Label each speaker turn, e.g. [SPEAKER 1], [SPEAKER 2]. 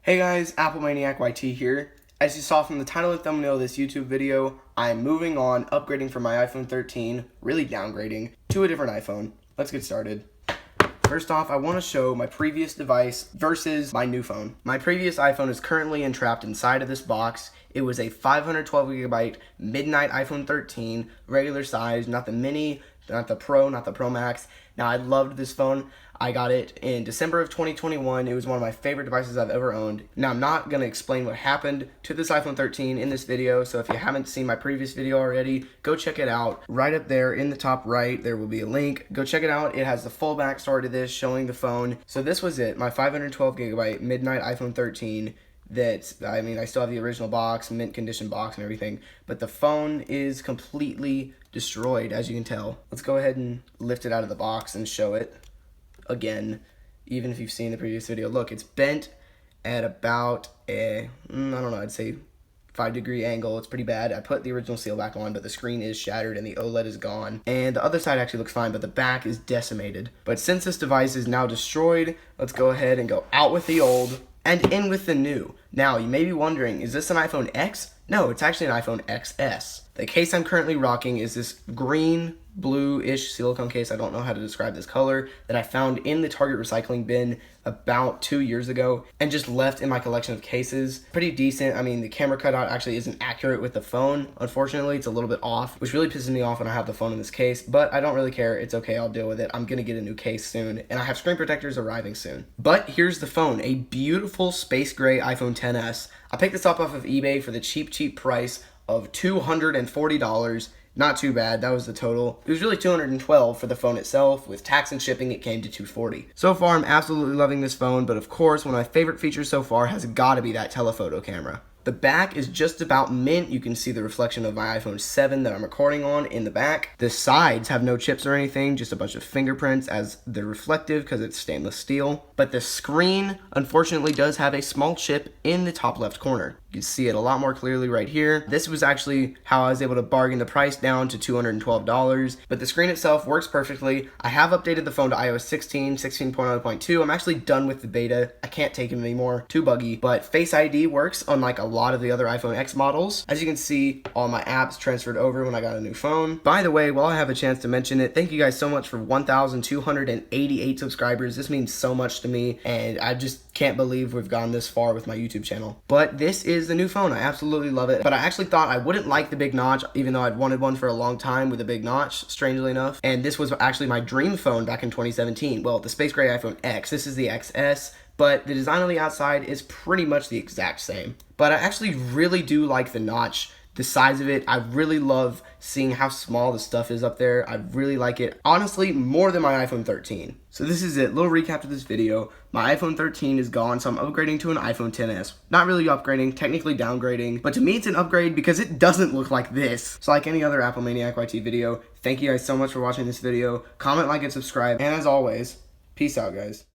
[SPEAKER 1] Hey guys, Apple Maniac YT here. As you saw from the title and thumbnail of this YouTube video, I am moving on, upgrading from my iPhone 13, really downgrading, to a different iPhone. Let's get started. First off, I want to show my previous device versus my new phone. My previous iPhone is currently entrapped inside of this box. It was a 512GB midnight iPhone 13, regular size, not the mini, not the Pro, not the Pro Max. Now, I loved this phone. I got it in December of 2021. It was one of my favorite devices I've ever owned. Now, I'm not going to explain what happened to this iPhone 13 in this video, so if you haven't seen my previous video already, go check it out. Right up there in the top right, there will be a link. Go check it out. It has the full backstory to this, showing the phone. So this was it, my 512GB midnight iPhone 13. I still have the original box, mint condition box and everything, but the phone is completely destroyed, as you can tell. Let's go ahead and lift it out of the box and show it again. Even if you've seen the previous video, look, it's bent at about I'd say 5-degree angle. It's pretty bad. I put the original seal back on, but the screen is shattered and the OLED is gone. And the other side actually looks fine, but the back is decimated. But since this device is now destroyed, let's go ahead and go out with the old and in with the new. Now, you may be wondering, is this an iPhone X? No, it's actually an iPhone XS. The case I'm currently rocking is this green, blue-ish silicone case, I don't know how to describe this color, that I found in the Target recycling bin about 2 years ago and just left in my collection of cases. Pretty decent. I mean, the camera cutout actually isn't accurate with the phone. Unfortunately, it's a little bit off, which really pisses me off when I have the phone in this case, but I don't really care. It's okay, I'll deal with it. I'm gonna get a new case soon, and I have screen protectors arriving soon. But here's the phone, a beautiful space gray iPhone XS. I picked this up off of eBay for the cheap price of $240. Not too bad, that was the total. It was really $212 for the phone itself. With tax and shipping, it came to $240. So far, I'm absolutely loving this phone, but of course, one of my favorite features so far has gotta be that telephoto camera. The back is just about mint. You can see the reflection of my iPhone 7 that I'm recording on in the back. The sides have no chips or anything, just a bunch of fingerprints as they're reflective because it's stainless steel. But the screen, unfortunately, does have a small chip in the top left corner. You can see it a lot more clearly right here. This was actually how I was able to bargain the price down to $212, but the screen itself works perfectly. I have updated the phone to iOS 16, 16.0.2. I'm actually done with the beta. I can't take it anymore, too buggy, but Face ID works unlike a lot of the other iPhone X models. As you can see, all my apps transferred over when I got a new phone. By the way, while I have a chance to mention it, thank you guys so much for 1,288 subscribers. This means so much to me, and I just can't believe we've gone this far with my YouTube channel. But this is the new phone. I absolutely love it, but I actually thought I wouldn't like the big notch, even though I'd wanted one for a long time with a big notch, strangely enough. And this was actually my dream phone back in 2017. Well, the space gray iPhone X. This is the XS, but the design on the outside is pretty much the exact same. But I actually really do like the notch, the size of it. I really love seeing how small the stuff is up there. I really like it, honestly, more than my iPhone 13. So this is it, little recap to this video. My iPhone 13 is gone, so I'm upgrading to an iPhone XS. Not really upgrading, technically downgrading, but to me it's an upgrade because it doesn't look like this. So like any other Apple Maniac YT video, thank you guys so much for watching this video. Comment, like, and subscribe, and as always, peace out, guys.